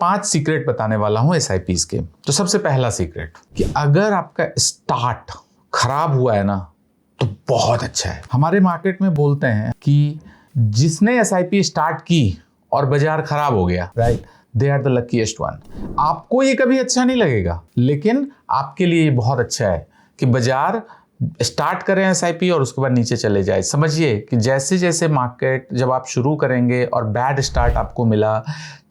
5 secret बताने वाला हूं एसआईपीज के। तो सबसे पहला सीक्रेट कि अगर आपका स्टार्ट खराब हुआ है ना तो बहुत अच्छा है। हमारे मार्केट में बोलते हैं कि जिसने एसआईपी स्टार्ट की और बाजार खराब हो गया, right, they are the luckiest one. आपको ये कभी अच्छा नहीं लगेगा, लेकिन आपके लिए ये बहुत अच्छा है कि बाजार स्टार्ट करें एसआईपी और उसके बाद नीचे चले जाए। समझिए कि जैसे जैसे मार्केट जब आप शुरू करेंगे और बैड स्टार्ट आपको मिला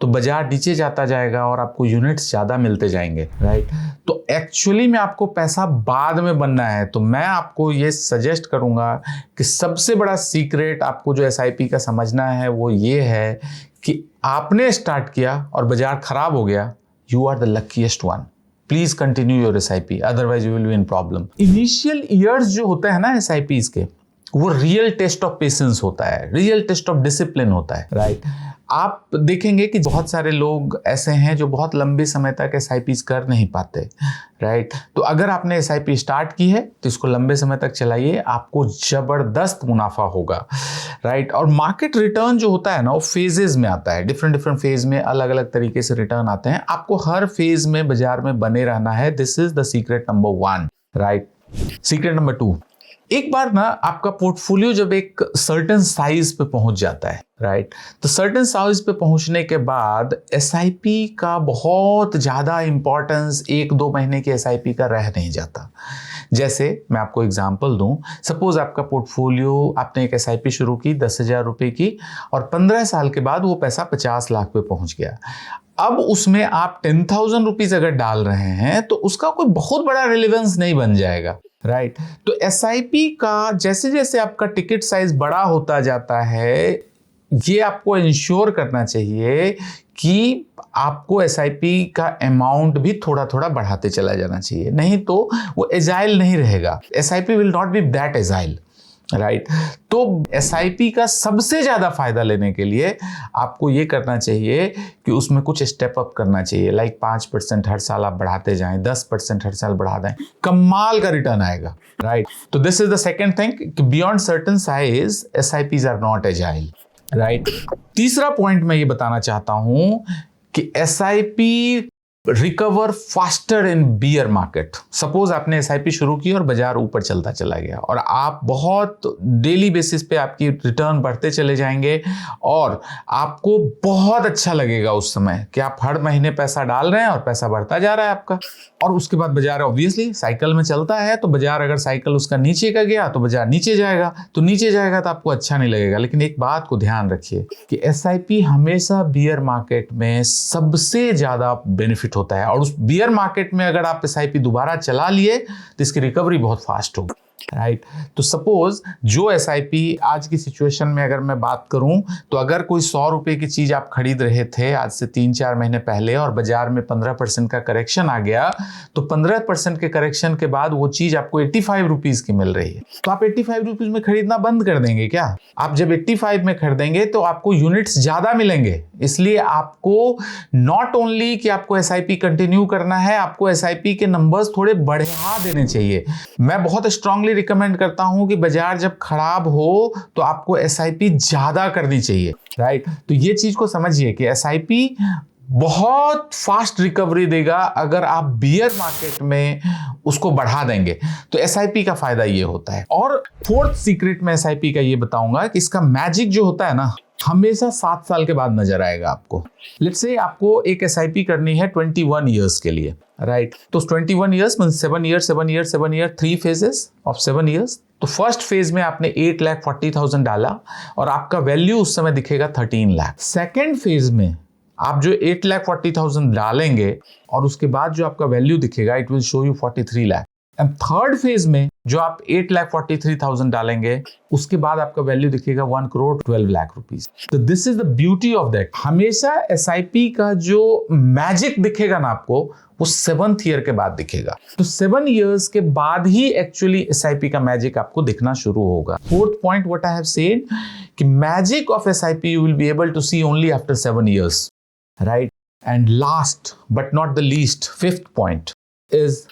तो बाजार नीचे जाता जाएगा और आपको यूनिट्स ज़्यादा मिलते जाएंगे, राइट। तो एक्चुअली में आपको पैसा बाद में बनना है, तो मैं आपको ये सजेस्ट करूँगा कि सबसे बड़ा सीक्रेट आपको जो एसआईपी का समझना है वो ये है कि आपने स्टार्ट किया और बाजार खराब हो गया, you are the luckiest one. Please continue your SIP, otherwise you will be in problem. Initial years जो होते हैं ना एसआईपीज के, वो रियल टेस्ट ऑफ पेशेंस होता है, रियल टेस्ट ऑफ डिसिप्लिन होता है, राइट। आप देखेंगे कि बहुत सारे लोग ऐसे हैं जो बहुत लंबे समय तक एसआईपीज कर नहीं पाते, राइट। तो अगर आपने एसआईपी स्टार्ट की है तो इसको लंबे समय तक चलाइए, आपको जबरदस्त मुनाफा होगा, राइट। और मार्केट रिटर्न जो होता है ना वो फेजेस में आता है, डिफरेंट फेज में अलग अलग तरीके से रिटर्न आते हैं। आपको हर फेज में बाजार में बने रहना है। This is the secret number 1, right. Secret number 2, एक बार ना आपका पोर्टफोलियो जब एक सर्टेन साइज पे पहुंच जाता है, राइट, तो सर्टेन साइज पे पहुंचने के बाद एसआईपी का बहुत ज़्यादा इंपॉर्टेंस 1-2 महीने की एसआईपी का रह नहीं जाता। जैसे मैं आपको एग्जांपल दूं, सपोज आपका पोर्टफोलियो, आपने एक एसआईपी शुरू की 10,000 रुपये की और 15 साल के बाद वो पैसा 50 लाख पे पहुंच गया। अब उसमें आप 10,000 रुपीज अगर डाल रहे हैं तो उसका कोई बहुत बड़ा रिलेवेंस नहीं बन जाएगा, राइट। तो एसआईपी का जैसे जैसे आपका टिकट साइज बड़ा होता जाता है, ये आपको इंश्योर करना चाहिए कि आपको एसआईपी का अमाउंट भी थोड़ा थोड़ा बढ़ाते चला जाना चाहिए, नहीं तो वो एजाइल नहीं रहेगा। SIP will not be that agile, right. तो एसआईपी का सबसे ज्यादा फायदा लेने के लिए आपको ये करना चाहिए कि उसमें कुछ स्टेप अप करना चाहिए, लाइक 5% हर साल आप बढ़ाते जाएं, 10% हर साल बढ़ा दें, कमाल का रिटर्न आएगा, राइट। तो this is the second thing कि beyond certain size SIPs are not agile, right. तीसरा पॉइंट मैं ये बताना चाहता हूं कि SIP recover faster in bear market. Suppose आपने एसआईपी शुरू की और बाजार ऊपर चलता चला गया और आप बहुत डेली बेसिस पे आपकी रिटर्न बढ़ते चले जाएंगे और आपको बहुत अच्छा लगेगा उस समय कि आप हर महीने पैसा डाल रहे हैं और पैसा बढ़ता जा रहा है आपका। और उसके बाद बाजार ऑब्वियसली साइकिल में चलता है, तो बाजार अगर साइकिल उसका नीचे का गया तो बाजार नीचे जाएगा, तो नीचे जाएगा तो आपको अच्छा नहीं लगेगा। लेकिन एक बात को ध्यान रखिए कि एसआईपी हमेशा बियर मार्केट में सबसे ज्यादा बेनिफिट होता है, और उस बियर मार्केट में अगर आप एसआईपी दोबारा चला लिए तो इसकी रिकवरी बहुत फास्ट होगी, राइट। तो सपोज जो एसआईपी आज की सिचुएशन में अगर मैं बात करूं तो अगर कोई 100 रुपए की चीज आप खरीद रहे थे आज से 3-4 महीने पहले और बाजार में 15% का करेक्शन आ गया, तो 15% के करेक्शन के बाद वो चीज आपको 85 रुपीज की मिल रही है, तो आप 85 रुपीज में खरीदना बंद कर देंगे क्या? आप जब 85 में खरीदेंगे तो आपको यूनिट्स ज्यादा मिलेंगे। इसलिए आपको नॉट ओनली कि आपको एसआईपी कंटिन्यू करना है, आपको एसआईपी के नंबर्स थोड़े बढ़ा देने चाहिए। मैं बहुत स्ट्रांगली रिकमेंड करता हूं कि बाजार जब खराब हो तो आपको एसआईपी ज्यादा करनी चाहिए, राइट। तो ये चीज को समझिए कि एसआईपी बहुत फास्ट रिकवरी देगा अगर आप बियर मार्केट में उसको बढ़ा देंगे, तो एसआईपी का फायदा ये होता है। और फोर्थ सीक्रेट में एसआईपी का ये बताऊंगा कि इसका मैजिक जो होता है ना, हमेशा 7 साल के बाद नजर आएगा आपको। लेट्स से आपको एक एसआईपी करनी है 21 ईयर्स के लिए, राइट। तो 21 years mean 7 year 7 year 7 year 3 phases of 7 years. तो फर्स्ट फेज में आपने 8,40,000 डाला और आपका वैल्यू उस समय दिखेगा 13 लाख। सेकेंड फेज में आप जो 8,40,000 डालेंगे और उसके बाद जो आपका वैल्यू दिखेगा it will show you 43 lakh. And third phase में जो आप 8,43,000 डालेंगे उसके बाद आपका वैल्यू दिखेगा 1,12 लाख रुपीस। तो this is the beauty of that. हमेशा एसआईपी का जो मैजिक दिखेगा ना आपको वो 7th ईयर के बाद दिखेगा। तो 7 ईयर्स के बाद ही एक्चुअली एसआईपी का मैजिक आपको दिखना शुरू होगा। Fourth point what I have said कि magic of SIP you will be able to see only after 7 years, right. And last but not the least, fifth point is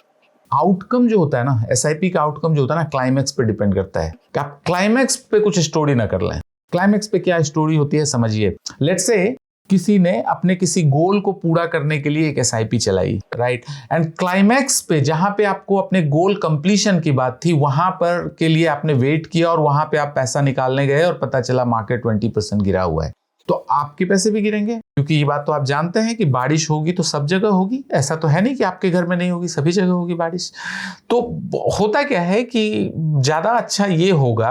outcome जो होता है ना, एसआईपी का आउटकम जो होता है ना, क्लाइमैक्स पे डिपेंड करता है कि आप क्लाइमैक्स पे कुछ स्टोरी ना कर लें। क्लाइमैक्स पे क्या स्टोरी होती है समझिए। लेट्स से किसी ने अपने किसी गोल को पूरा करने के लिए एक एसआईपी चलाई, राइट। एंड क्लाइमैक्स पे जहां पे आपको अपने गोल कंप्लीशन की बात थी, वहां पर के लिए आपने वेट किया और वहां पे आप पैसा निकालने गए और पता चला मार्केट 20% गिरा हुआ है, तो आपके पैसे भी गिरेंगे। क्योंकि ये बात तो आप जानते हैं कि बारिश होगी तो सब जगह होगी, ऐसा तो है नहीं कि आपके घर में नहीं होगी, सभी जगह होगी बारिश। तो होता क्या है कि ज़्यादा अच्छा ये होगा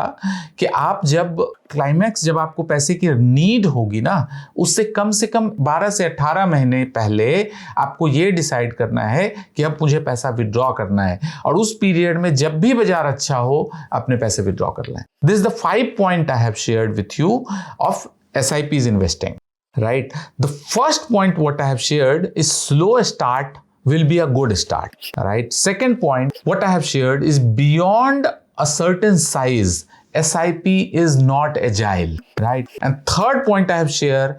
कि आप जब क्लाइमैक्स, जब आपको पैसे की नीड होगी ना, उससे कम से कम 12 से 18 महीने पहले आपको ये डिसाइड करना है कि अब मुझे पैसा विड्रॉ करना है, और उस पीरियड में जब भी बाजार अच्छा हो अपने पैसे विड्रॉ कर लें। This is the 5 point I have shared with you of SIPs investing, right? The first point what I have shared is slow start will be a good start, right? Second point what I have shared is beyond a certain size, SIP is not agile, right? And third point I have shared,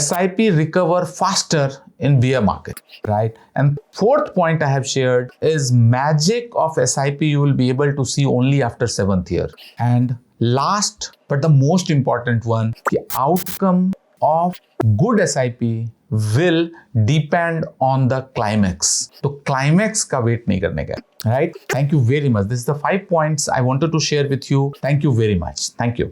SIP recover faster in bear market, right? And fourth point I have shared is magic of SIP you will be able to see only after 7th year. And last but the most important one, the outcome of good SIP will depend on the climax. तो climax का wait नहीं करने का, right? Thank you very much. This is the 5 points I wanted to share with you. Thank you very much. Thank you.